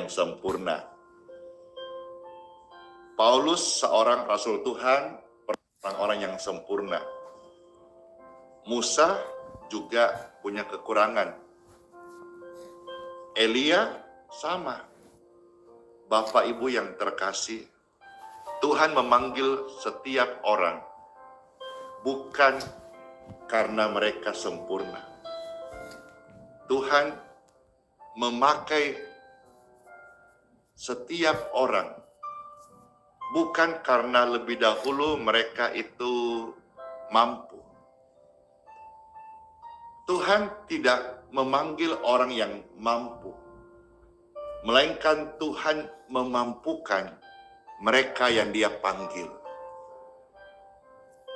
yang sempurna. Paulus seorang rasul Tuhan, orang-orang yang sempurna. Musa juga punya kekurangan. Elia sama. Bapak Ibu yang terkasih, Tuhan memanggil setiap orang bukan karena mereka sempurna. Tuhan memakai setiap orang bukan karena lebih dahulu mereka itu mampu. Tuhan tidak memanggil orang yang mampu, melainkan Tuhan memampukan mereka yang Dia panggil.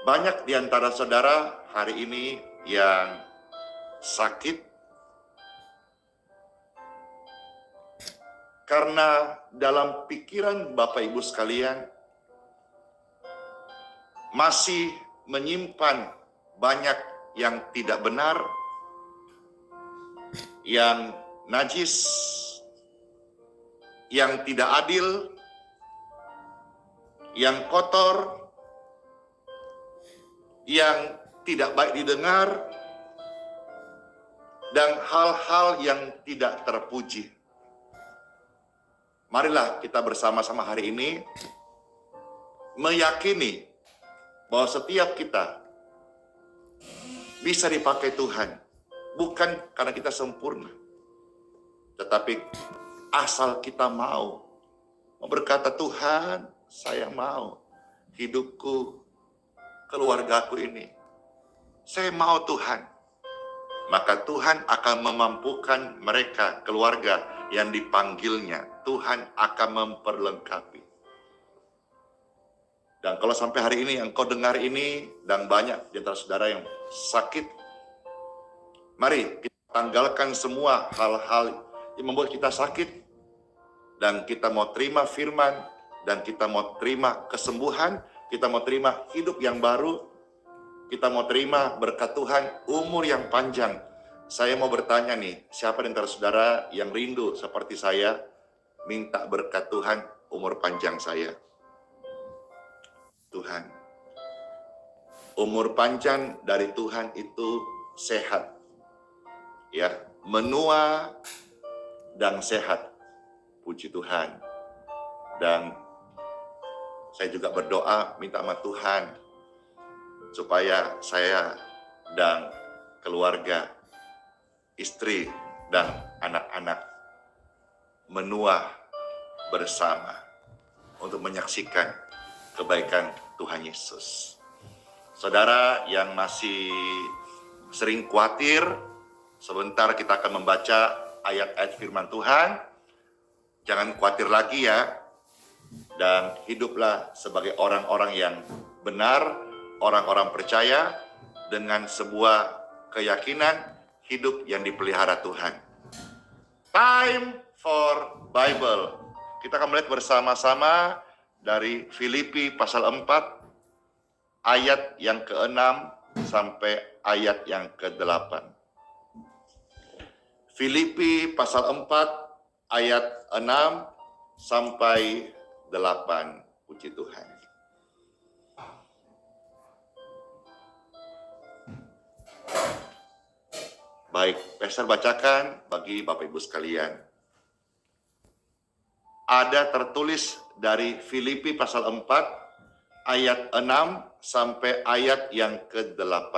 Banyak di antara saudara hari ini yang sakit karena dalam pikiran Bapak Ibu sekalian masih menyimpan banyak yang tidak benar, yang najis, yang tidak adil, yang kotor, yang tidak baik didengar, dan hal-hal yang tidak terpuji. Marilah kita bersama-sama hari ini meyakini bahwa setiap kita bisa dipakai Tuhan, bukan karena kita sempurna, tetapi asal kita mau berkata, Tuhan, saya mau hidupku, keluargaku ini, saya mau Tuhan. Maka Tuhan akan memampukan mereka, keluarga yang dipanggilnya. Tuhan akan memperlengkapi. Dan kalau sampai hari ini engkau dengar ini, dan banyak di antara saudara yang sakit, mari kita tanggalkan semua hal-hal yang membuat kita sakit, dan kita mau terima firman, dan kita mau terima kesembuhan, kita mau terima hidup yang baru, kita mau terima berkat Tuhan, umur yang panjang. Saya mau bertanya nih, siapa di antara saudara yang rindu seperti saya, minta berkat Tuhan, umur panjang saya. Tuhan, umur panjang dari Tuhan itu sehat, ya, menua dan sehat, puji Tuhan. Dan saya juga berdoa minta sama Tuhan supaya saya dan keluarga, istri dan anak-anak menua bersama untuk menyaksikan kebaikan Tuhan Yesus. Saudara yang masih sering khawatir, sebentar kita akan membaca ayat-ayat firman Tuhan. Jangan khawatir lagi ya, dan hiduplah sebagai orang-orang yang benar, orang-orang percaya dengan sebuah keyakinan hidup yang dipelihara Tuhan. Time for Bible. Kita akan melihat bersama-sama dari Filipi pasal 4 ayat yang ke-6 sampai ayat yang ke-8. Filipi pasal 4 ayat 6 sampai 8. Puji Tuhan. Baik, Pastor bacakan bagi Bapak Ibu sekalian. Ada tertulis dari Filipi pasal 4 ayat 6 sampai ayat yang ke-8.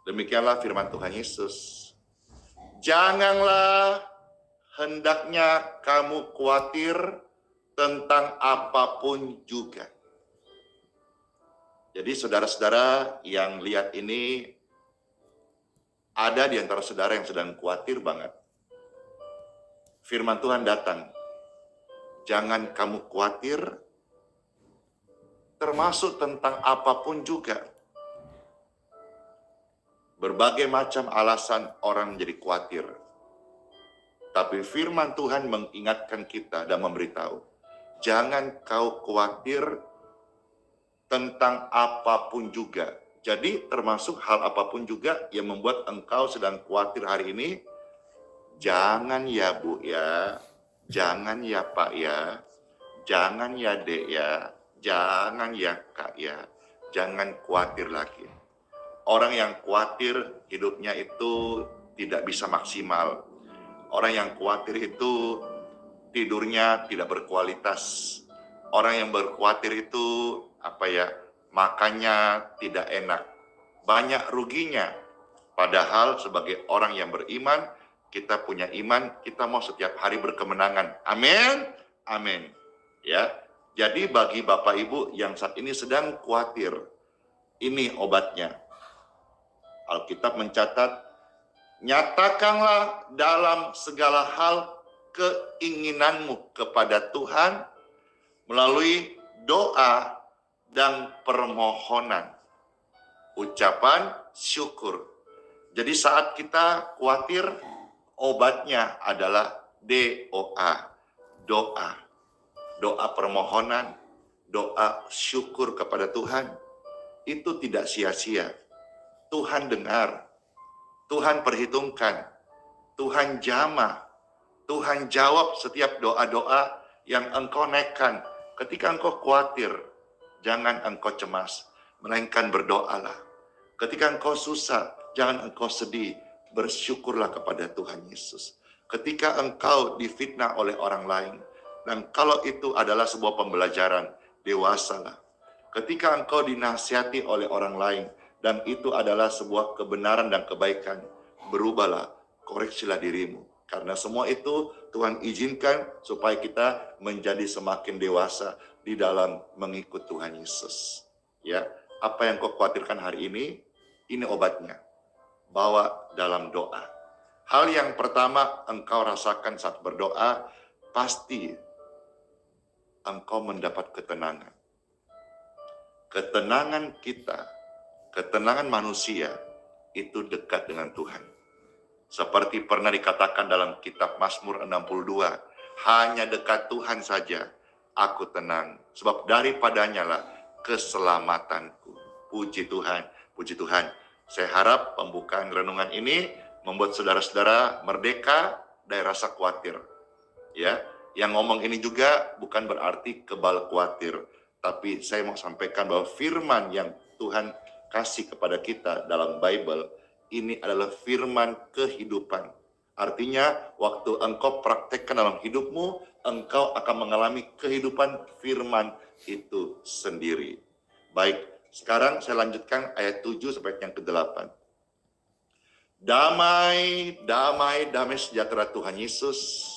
Demikianlah firman Tuhan Yesus. Janganlah hendaknya kamu khawatir tentang apapun juga. Jadi saudara-saudara yang lihat ini, ada di antara saudara yang sedang khawatir banget. Firman Tuhan datang. Jangan kamu khawatir, termasuk tentang apapun juga. Berbagai macam alasan orang menjadi khawatir. Tapi firman Tuhan mengingatkan kita dan memberitahu, jangan kau khawatir tentang apapun juga. Jadi termasuk hal apapun juga yang membuat engkau sedang khawatir hari ini, jangan ya Bu ya, Jangan ya Pak ya, jangan ya Dek ya, jangan ya Kak ya, jangan khawatir lagi. Orang yang khawatir hidupnya itu tidak bisa maksimal. Orang yang khawatir itu tidurnya tidak berkualitas. Orang yang berkhawatir itu makannya tidak enak. Banyak ruginya. Padahal sebagai orang yang beriman, kita punya iman, kita mau setiap hari berkemenangan. Amin. Amin. Ya. Jadi bagi Bapak Ibu yang saat ini sedang khawatir, ini obatnya. Alkitab mencatat, nyatakanlah dalam segala hal keinginanmu kepada Tuhan melalui doa dan permohonan, ucapan syukur. Jadi saat kita khawatir, obatnya adalah DOA, doa permohonan, doa syukur kepada Tuhan. Itu tidak sia-sia. Tuhan dengar, Tuhan perhitungkan, Tuhan jamah, Tuhan jawab setiap doa-doa yang engkau naikkan. Ketika engkau khawatir, jangan engkau cemas, melainkan berdoalah. Ketika engkau susah, jangan engkau sedih, bersyukurlah kepada Tuhan Yesus. Ketika engkau difitnah oleh orang lain, dan kalau itu adalah sebuah pembelajaran, dewasalah. Ketika engkau dinasihati oleh orang lain, dan itu adalah sebuah kebenaran dan kebaikan, berubahlah, koreksilah dirimu. Karena semua itu Tuhan izinkan supaya kita menjadi semakin dewasa di dalam mengikut Tuhan Yesus. Ya, apa yang kau khawatirkan hari ini obatnya. Bawa dalam doa. Hal yang pertama engkau rasakan saat berdoa, pasti engkau mendapat ketenangan. Ketenangan kita, ketenangan manusia itu dekat dengan Tuhan. Seperti pernah dikatakan dalam kitab Mazmur 62, hanya dekat Tuhan saja aku tenang, sebab daripadanya lah keselamatanku. Puji Tuhan, puji Tuhan. Saya harap pembukaan renungan ini membuat saudara-saudara merdeka dari rasa khawatir. Ya, yang ngomong ini juga bukan berarti kebal khawatir, tapi saya mau sampaikan bahwa firman yang Tuhan kasih kepada kita dalam Bible, ini adalah firman kehidupan. Artinya, waktu engkau praktekkan dalam hidupmu, engkau akan mengalami kehidupan firman itu sendiri. Baik, sekarang saya lanjutkan ayat 7 sampai yang ke-8. Damai, damai, damai sejahtera Tuhan Yesus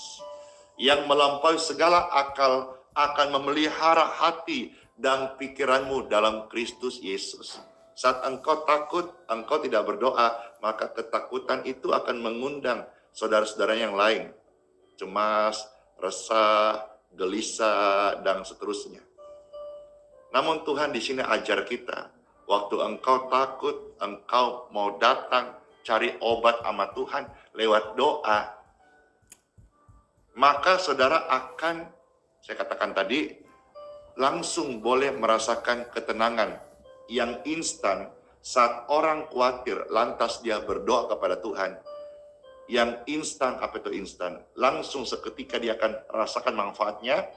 yang melampaui segala akal akan memelihara hati dan pikiranmu dalam Kristus Yesus. Saat engkau takut, engkau tidak berdoa, maka ketakutan itu akan mengundang saudara-saudara yang lain. Cemas, resah, gelisah, dan seterusnya. Namun Tuhan di sini ajar kita, waktu engkau takut, engkau mau datang cari obat sama Tuhan lewat doa, maka saudara akan, saya katakan tadi, langsung boleh merasakan ketenangan yang instan saat orang khawatir, lantas dia berdoa kepada Tuhan. Yang instan, apa itu instan? Langsung seketika dia akan rasakan manfaatnya,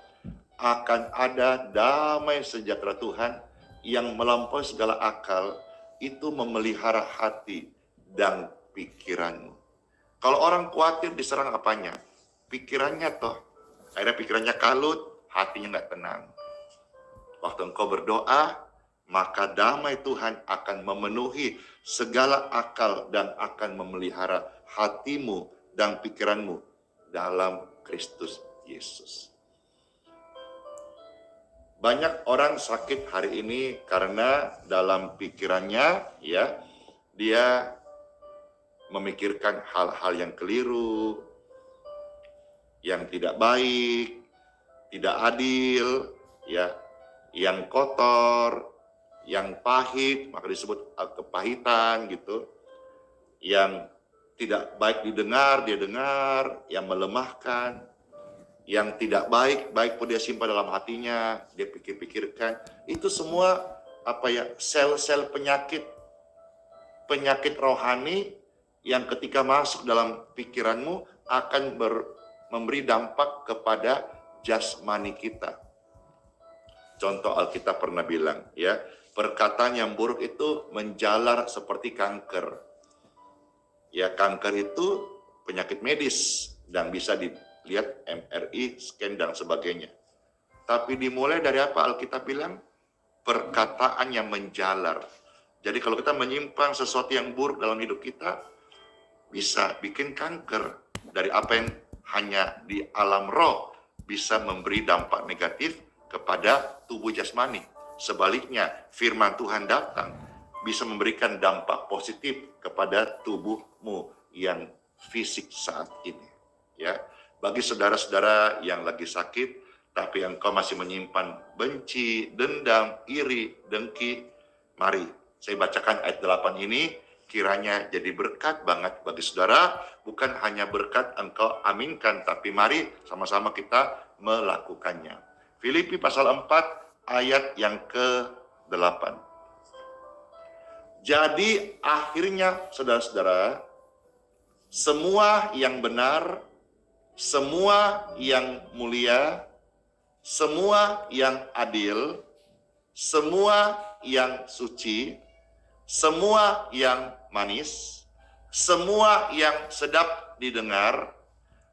akan ada damai sejahtera Tuhan yang melampaui segala akal, itu memelihara hati dan pikiranmu. Kalau orang khawatir diserang apanya? Pikirannya toh. Akhirnya pikirannya kalut, hatinya nggak tenang. Waktu engkau berdoa, maka damai Tuhan akan memenuhi segala akal dan akan memelihara hatimu dan pikiranmu dalam Kristus Yesus. Banyak orang sakit hari ini karena dalam pikirannya ya dia memikirkan hal-hal yang keliru, yang tidak baik, tidak adil, ya, yang kotor, yang pahit, maka disebut kepahitan gitu. Yang tidak baik didengar, dia dengar, yang melemahkan, yang tidak baik, baik pun dia simpan dalam hatinya, dia pikir-pikirkan. Itu semua sel-sel penyakit rohani yang ketika masuk dalam pikiranmu akan memberi dampak kepada jasmani kita. Contoh Alkitab pernah bilang, ya, perkataan yang buruk itu menjalar seperti kanker. Ya, kanker itu penyakit medis dan bisa dilihat MRI, scan dan sebagainya. Tapi dimulai dari apa Alkitab bilang? Perkataan yang menjalar. Jadi kalau kita menyimpan sesuatu yang buruk dalam hidup kita, bisa bikin kanker. Dari apa yang hanya di alam roh bisa memberi dampak negatif kepada tubuh jasmani. Sebaliknya, firman Tuhan datang bisa memberikan dampak positif kepada tubuhmu yang fisik saat ini. Ya, bagi saudara-saudara yang lagi sakit, tapi engkau masih menyimpan benci, dendam, iri, dengki, mari saya bacakan ayat 8 ini, kiranya jadi berkat banget bagi saudara, bukan hanya berkat engkau aminkan, tapi mari sama-sama kita melakukannya. Filipi pasal 4 ayat yang ke-8. Jadi akhirnya saudara-saudara, semua yang benar, semua yang mulia, semua yang adil, semua yang suci, semua yang manis, semua yang sedap didengar,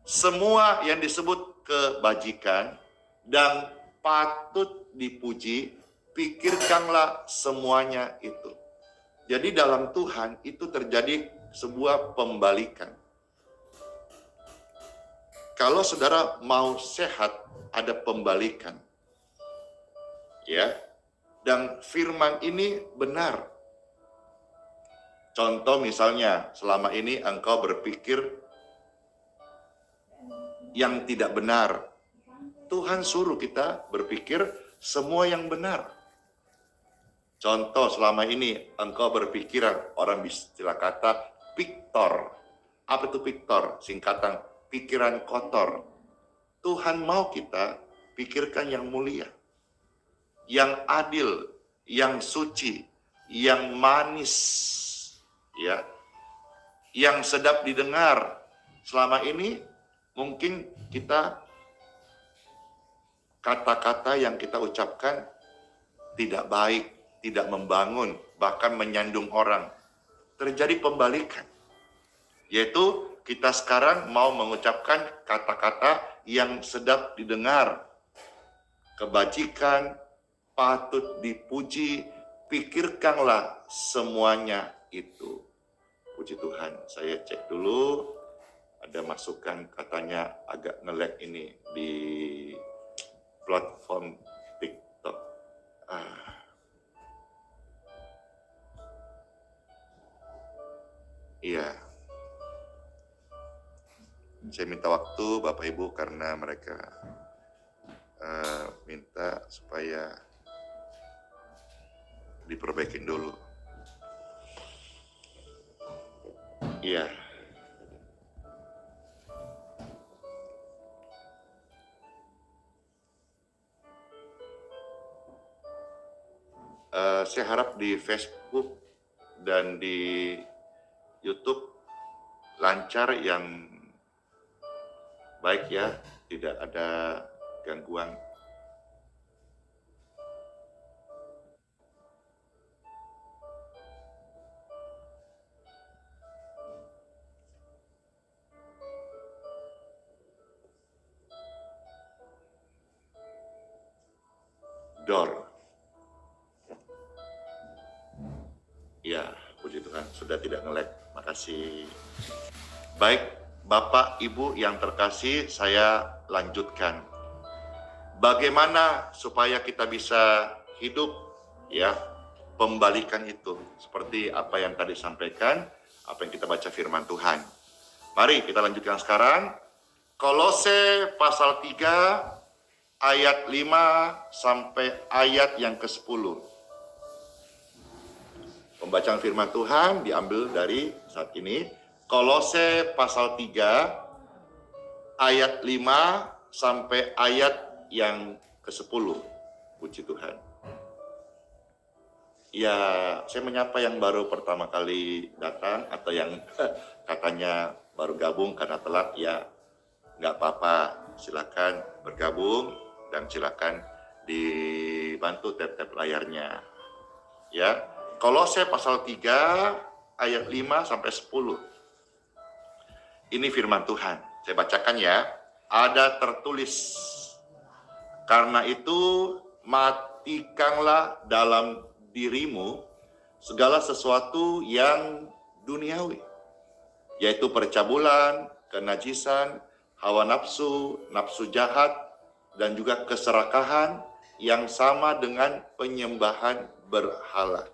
semua yang disebut kebajikan, dan patut dipuji, pikirkanlah semuanya itu. Jadi dalam Tuhan itu terjadi sebuah pembalikan. Kalau saudara mau sehat, ada pembalikan. Ya. Dan firman ini benar. Contoh misalnya, selama ini engkau berpikir yang tidak benar. Tuhan suruh kita berpikir semua yang benar. Contoh, selama ini engkau berpikiran, orang istilah kata piktor. Apa itu piktor? Singkatan pikiran kotor. Tuhan mau kita pikirkan yang mulia, yang adil, yang suci, yang manis, ya, yang sedap didengar. Selama ini mungkin kita kata-kata yang kita ucapkan tidak baik, tidak membangun, bahkan menyandung orang. Terjadi pembalikan. Yaitu kita sekarang mau mengucapkan kata-kata yang sedap didengar. Kebajikan, patut dipuji, pikirkanlah semuanya itu. Puji Tuhan, saya cek dulu. Ada masukan katanya agak nge-lag ini di platform TikTok. Iya. Saya minta waktu Bapak Ibu karena mereka minta supaya diperbaikin dulu. Iya. Saya harap di Facebook dan di YouTube lancar yang baik ya, tidak ada gangguan. Door. Ya, puji Tuhan, sudah tidak nge-lag. Makasih. Baik, Bapak, Ibu yang terkasih, saya lanjutkan. Bagaimana supaya kita bisa hidup, ya, pembalikan itu. Seperti apa yang tadi sampaikan, apa yang kita baca firman Tuhan. Mari kita lanjutkan sekarang. Kolose pasal 3, ayat 5 sampai ayat yang ke-10. Pembacaan firman Tuhan diambil dari saat ini. Kolose pasal 3, ayat 5 sampai ayat yang ke-10. Puji Tuhan. Ya, saya menyapa yang baru pertama kali datang atau yang katanya baru gabung karena telat, ya. nggak apa-apa, silakan bergabung dan silakan dibantu tap-tap layarnya. Ya, Kolose pasal 3 ayat 5 sampai 10. Ini firman Tuhan. Saya bacakan ya. Ada tertulis, karena itu matikanlah dalam dirimu segala sesuatu yang duniawi, yaitu percabulan, kenajisan, hawa nafsu, nafsu jahat, dan juga keserakahan yang sama dengan penyembahan berhala.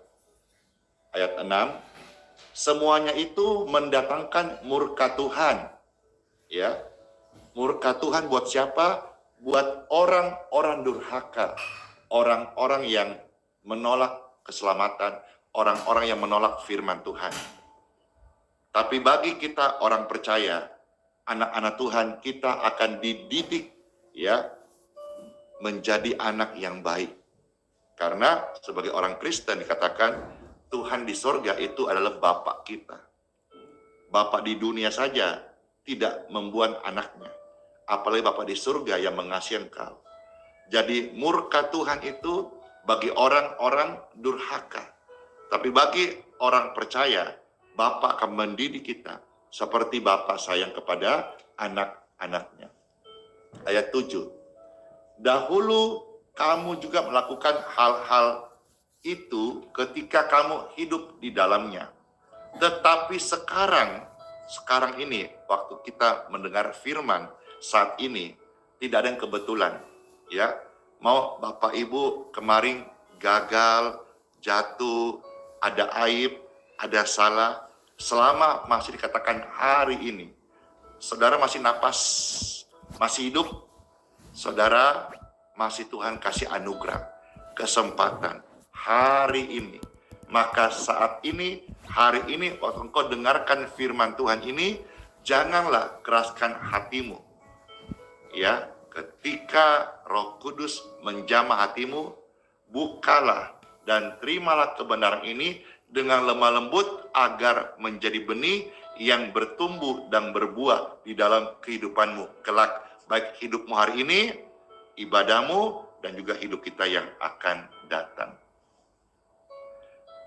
Ayat 6, semuanya itu mendatangkan murka Tuhan. Ya, murka Tuhan buat siapa? Buat orang-orang durhaka, orang-orang yang menolak keselamatan, orang-orang yang menolak firman Tuhan. Tapi bagi kita orang percaya, anak-anak Tuhan, kita akan dididik ya menjadi anak yang baik. Karena sebagai orang Kristen dikatakan Tuhan di sorga itu adalah Bapa kita. Bapa di dunia saja tidak membuang anaknya, apalagi Bapa di surga yang mengasihi engkau. Jadi murka Tuhan itu bagi orang-orang durhaka. Tapi bagi orang percaya, Bapa akan mendidik kita seperti Bapa sayang kepada anak-anaknya. Ayat 7. Dahulu kamu juga melakukan hal-hal itu ketika kamu hidup di dalamnya. Tetapi sekarang ini, waktu kita mendengar firman saat ini, tidak ada yang kebetulan. Ya, mau Bapak Ibu kemarin gagal, jatuh, ada aib, ada salah, selama masih dikatakan hari ini, saudara masih napas, masih hidup, saudara masih Tuhan kasih anugerah, kesempatan hari ini. Maka saat ini, hari ini, waktu engkau dengarkan firman Tuhan ini, janganlah keraskan hatimu. Ya, ketika Roh Kudus menjamah hatimu, bukalah dan terimalah kebenaran ini dengan lemah lembut agar menjadi benih yang bertumbuh dan berbuah di dalam kehidupanmu kelak, baik hidupmu hari ini, ibadahmu, dan juga hidup kita yang akan datang.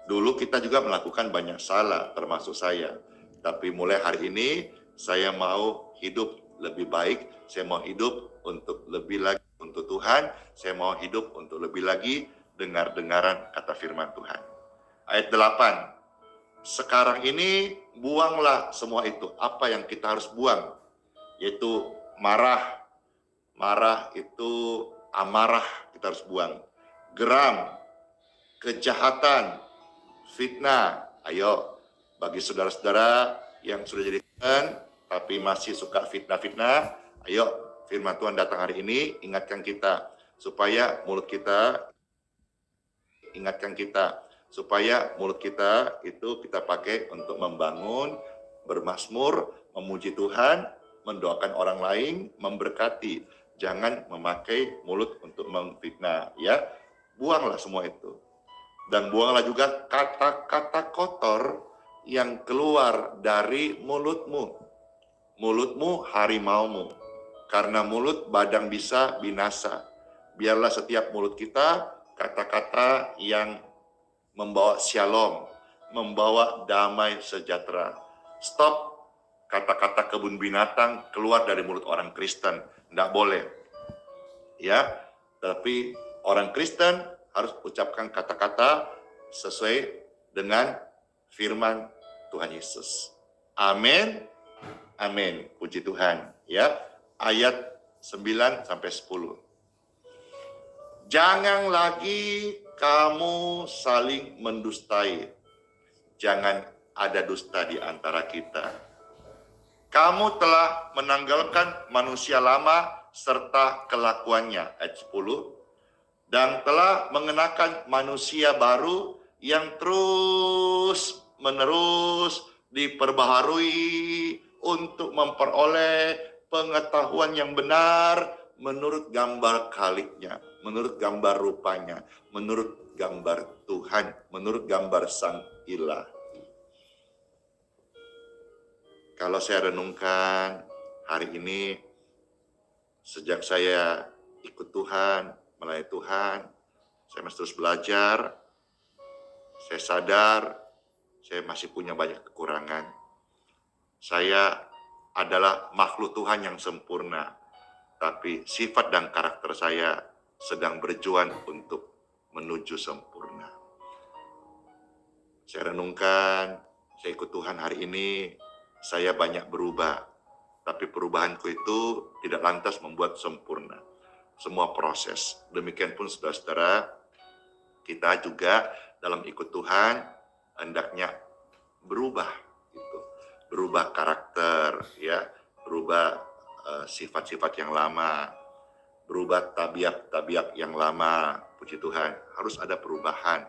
Dulu kita juga melakukan banyak salah, termasuk saya. Tapi mulai hari ini, saya mau hidup lebih baik, saya mau hidup untuk lebih lagi untuk Tuhan, saya mau hidup untuk lebih lagi dengar-dengaran kata firman Tuhan. Ayat 8, sekarang ini buanglah semua itu. Apa yang kita harus buang? Yaitu marah. Marah itu amarah, kita harus buang. Geram, kejahatan, fitnah. Ayo, bagi saudara-saudara yang sudah jadi Kristen tapi masih suka fitnah-fitnah, ayo firman Tuhan datang hari ini, ingatkan kita supaya mulut kita itu kita pakai untuk membangun, bermazmur, memuji Tuhan, mendoakan orang lain, memberkati. Jangan memakai mulut untuk memfitnah, ya. Buanglah semua itu. Dan buanglah juga kata-kata kotor yang keluar dari mulutmu. Mulutmu harimaumu. Karena mulut badang bisa binasa. Biarlah setiap mulut kita kata-kata yang membawa shalom, membawa damai sejahtera. Stop kata-kata kebun binatang keluar dari mulut orang Kristen. Tidak boleh. Ya, tapi orang Kristen harus ucapkan kata-kata sesuai dengan firman Tuhan Yesus. Amin. Amin. Puji Tuhan. Ya, ayat 9 sampai 10. Jangan lagi kamu saling mendustai. Jangan ada dusta di antara kita. Kamu telah menanggalkan manusia lama serta kelakuannya, ayat 10, dan telah mengenakan manusia baru yang terus-menerus diperbaharui untuk memperoleh pengetahuan yang benar menurut gambar Khaliknya, menurut gambar rupanya, menurut gambar Tuhan, menurut gambar Sang Ilah. Kalau saya renungkan hari ini, Sejak saya ikut Tuhan, melayani Tuhan, saya masih terus belajar. Saya sadar saya masih punya banyak kekurangan. Saya adalah makhluk Tuhan yang sempurna, tapi sifat dan karakter saya sedang berjuang untuk menuju sempurna. Saya renungkan, saya ikut Tuhan hari ini, saya banyak berubah. Tapi perubahanku itu tidak lantas membuat sempurna. Semua proses. Demikian pun saudara-saudara, kita juga dalam ikut Tuhan hendaknya berubah, gitu. Berubah karakter, ya, berubah sifat-sifat yang lama, berubah tabiat-tabiat yang lama. Puji Tuhan, harus ada perubahan.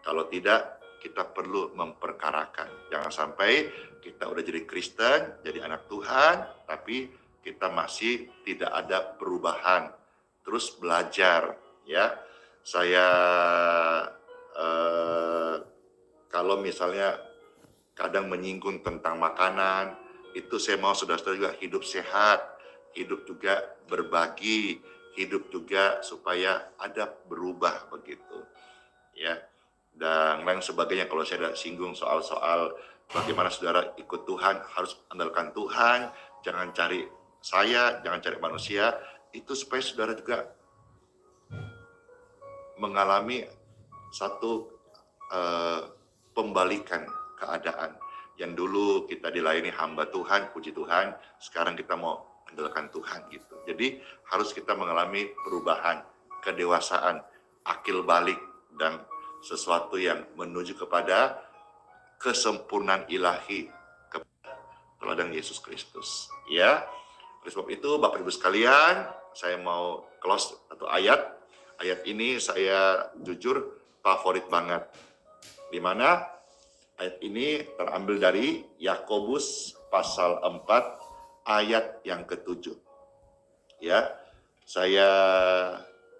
Kalau tidak, kita perlu memperkarakan. Jangan sampai kita udah jadi Kristen, jadi anak Tuhan, tapi kita masih tidak ada perubahan. Terus belajar, ya. Saya kalau misalnya kadang menyinggung tentang makanan, itu saya mau saudara-saudara juga hidup sehat, hidup juga berbagi, hidup juga supaya ada berubah begitu, ya. Dan lain sebagainya. Kalau saya ada singgung soal-soal bagaimana saudara ikut Tuhan, harus andalkan Tuhan, jangan cari saya, jangan cari manusia, itu supaya saudara juga mengalami satu pembalikan keadaan. Yang dulu kita dilayani hamba Tuhan, puji Tuhan, sekarang kita mau andalkan Tuhan gitu. Jadi harus kita mengalami perubahan, kedewasaan, akil balik, dan sesuatu yang menuju kepada kesempurnaan ilahi kepada teladan Yesus Kristus. Ya, oleh sebab itu Bapak Ibu sekalian, saya mau close satu ayat. Ayat ini saya jujur favorit banget. Di mana ayat ini terambil dari Yakobus pasal 4 ayat yang ke-7. Ya, saya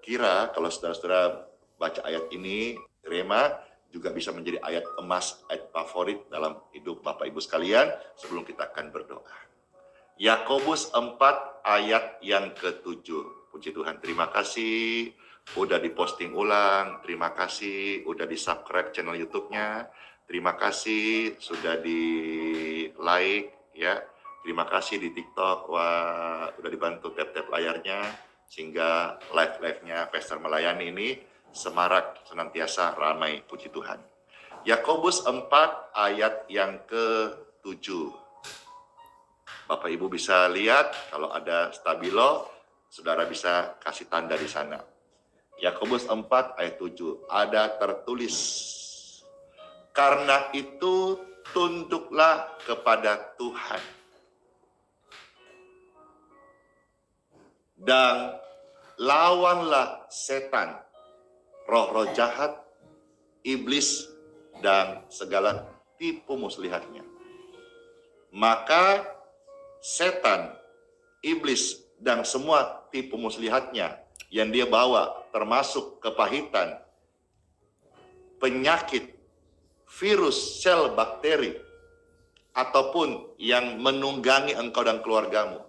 kira kalau saudara-saudara baca ayat ini, Rema juga bisa menjadi ayat emas, ayat favorit dalam hidup Bapak Ibu sekalian sebelum kita akan berdoa. Yakobus 4 ayat yang ke-7. Puji Tuhan, terima kasih udah diposting ulang, terima kasih udah di-subscribe channel YouTube-nya, terima kasih sudah di-like, ya. Terima kasih di TikTok, wah udah dibantu tap-tap layarnya sehingga live-nya Pastor Melayani ini semarak, senantiasa ramai, puji Tuhan. Yakobus 4 ayat yang ke-7. Bapak Ibu bisa lihat, kalau ada stabilo, saudara bisa kasih tanda di sana. Yakobus 4 ayat 7, ada tertulis, karena itu tunduklah kepada Tuhan dan lawanlah setan, roh-roh jahat, iblis, dan segala tipu muslihatnya. Maka setan, iblis, dan semua tipu muslihatnya yang dia bawa, termasuk kepahitan, penyakit, virus, sel, bakteri, ataupun yang menunggangi engkau dan keluargamu.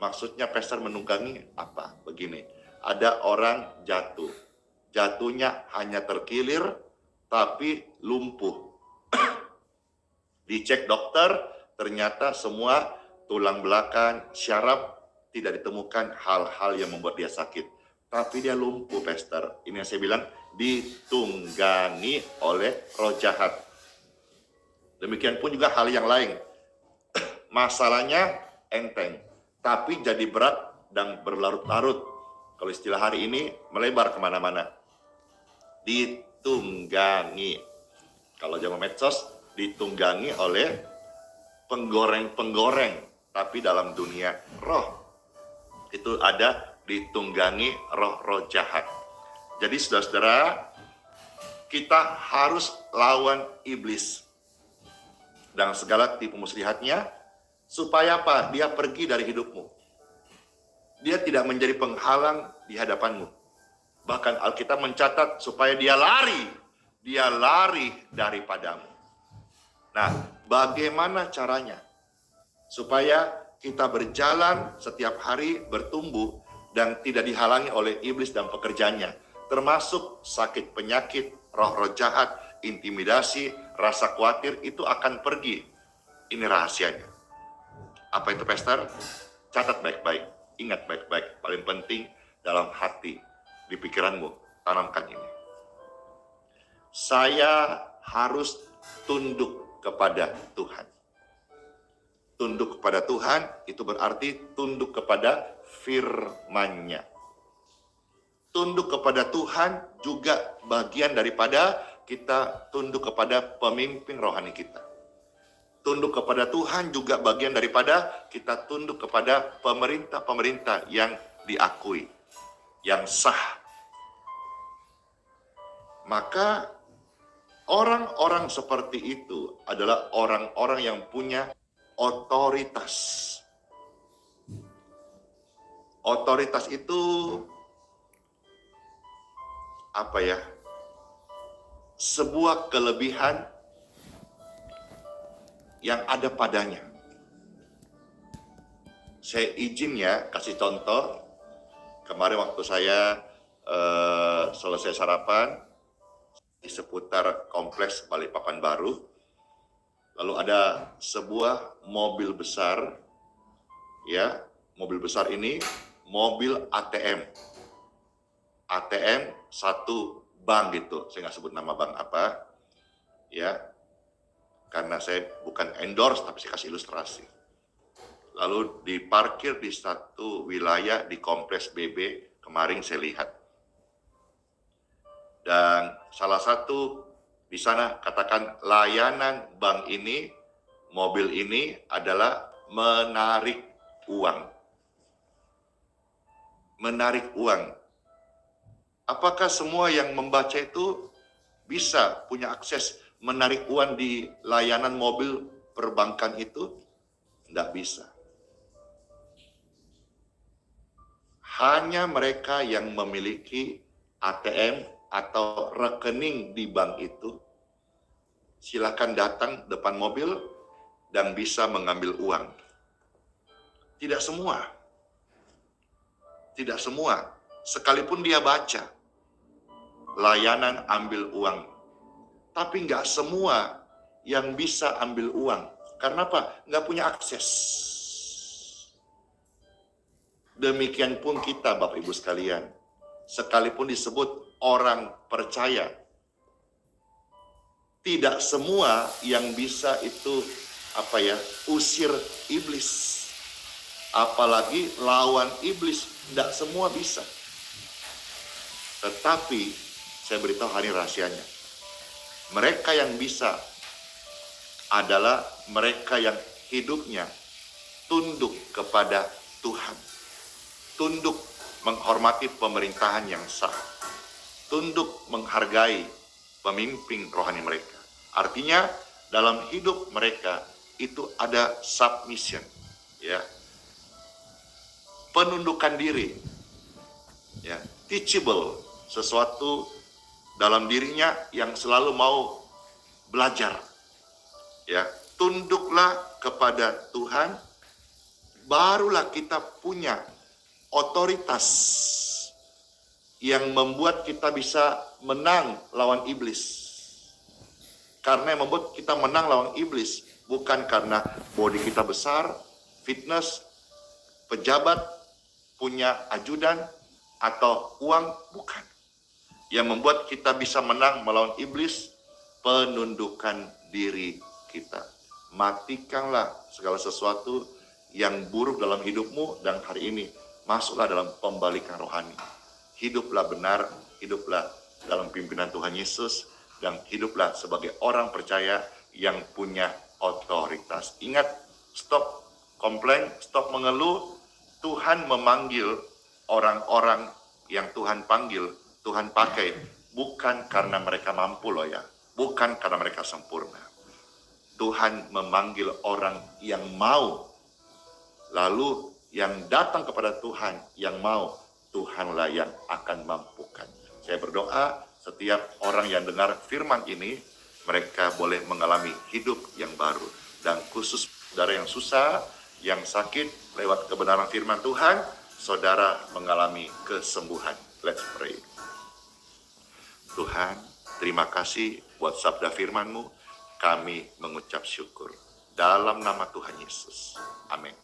Maksudnya Pastor menunggangi apa? Begini, ada orang jatuh. Jatuhnya hanya terkilir, tapi lumpuh. Dicek dokter, ternyata semua tulang belakang, syaraf, tidak ditemukan hal-hal yang membuat dia sakit. Tapi dia lumpuh, Pastor. Ini yang saya bilang, ditunggangi oleh roh jahat. Demikian pun juga hal yang lain. Masalahnya enteng, tapi jadi berat dan berlarut-larut. Kalau istilah hari ini, melebar kemana-mana. Ditunggangi. Kalau zaman medsos, ditunggangi oleh penggoreng-penggoreng. Tapi dalam dunia roh, itu ada ditunggangi roh-roh jahat. Jadi saudara-saudara, kita harus lawan iblis dan segala tipu muslihatnya, supaya apa? Dia pergi dari hidupmu. Dia tidak menjadi penghalang di hadapanmu. Bahkan Alkitab mencatat supaya dia lari daripadamu. Nah, bagaimana caranya? Supaya kita berjalan setiap hari bertumbuh dan tidak dihalangi oleh iblis dan pekerjaannya, termasuk sakit penyakit, roh-roh jahat, intimidasi, rasa khawatir itu akan pergi. Ini rahasianya. Apa itu, Pastor? Catat baik-baik, ingat baik-baik. Paling penting dalam hati, di pikiranmu, tanamkan ini. Saya harus tunduk kepada Tuhan. Tunduk kepada Tuhan itu berarti tunduk kepada firman-Nya. Tunduk kepada Tuhan juga bagian daripada kita tunduk kepada pemimpin rohani kita. Tunduk kepada Tuhan juga bagian daripada kita tunduk kepada pemerintah-pemerintah yang diakui, yang sah. Maka orang-orang seperti itu adalah orang-orang yang punya otoritas. Otoritas itu apa ya? Sebuah kelebihan yang ada padanya. Saya izin ya kasih contoh. Kemarin waktu saya selesai sarapan di seputar kompleks Balikpapan Baru, lalu ada sebuah mobil besar, ya, mobil besar ini mobil ATM satu bank gitu, saya nggak sebut nama bank apa, ya, karena saya bukan endorse tapi saya kasih ilustrasi. Lalu diparkir di satu wilayah di kompleks BB, kemarin saya lihat. Dan salah satu di sana katakan layanan bank ini, mobil ini adalah menarik uang. Menarik uang. Apakah semua yang membaca itu bisa punya akses menarik uang di layanan mobil perbankan itu? Tidak bisa. Hanya mereka yang memiliki ATM atau rekening di bank itu, silakan datang depan mobil dan bisa mengambil uang. Tidak semua. Tidak semua. Sekalipun dia baca layanan ambil uang. Tapi nggak semua yang bisa ambil uang. Karena apa? Nggak punya akses. Demikian pun kita, Bapak Ibu sekalian. Sekalipun disebut orang percaya, tidak semua yang bisa itu usir iblis. Apalagi lawan iblis, tidak semua bisa. Tetapi saya beritahu hari rahasianya. Mereka yang bisa adalah mereka yang hidupnya tunduk kepada Tuhan. Tunduk menghormati pemerintahan yang sah. Tunduk menghargai pemimpin rohani mereka. Artinya dalam hidup mereka itu ada submission, ya. Penundukan diri. Ya, teachable, sesuatu dalam dirinya yang selalu mau belajar. Ya, tunduklah kepada Tuhan, barulah kita punya otoritas yang membuat kita bisa menang lawan iblis. Karena yang membuat kita menang lawan iblis bukan karena bodi kita besar, fitness, pejabat, punya ajudan, atau uang, bukan. Yang membuat kita bisa menang melawan iblis, penundukan diri kita. Matikanlah segala sesuatu yang buruk dalam hidupmu, dan hari ini masuklah dalam pembalikan rohani. Hiduplah benar, hiduplah dalam pimpinan Tuhan Yesus, dan hiduplah sebagai orang percaya yang punya otoritas. Ingat, stop komplain, stop mengeluh. Tuhan memanggil orang-orang yang Tuhan panggil, Tuhan pakai, bukan karena mereka mampu loh ya, bukan karena mereka sempurna. Tuhan memanggil orang yang mau, lalu yang datang kepada Tuhan yang mau, Tuhanlah yang akan mampukan. Saya berdoa setiap orang yang dengar firman ini, mereka boleh mengalami hidup yang baru. Dan khusus saudara yang susah, yang sakit, lewat kebenaran firman Tuhan, saudara mengalami kesembuhan. Let's pray. Tuhan, terima kasih buat sabda firman-Mu. Kami mengucap syukur. Dalam nama Tuhan Yesus. Amin.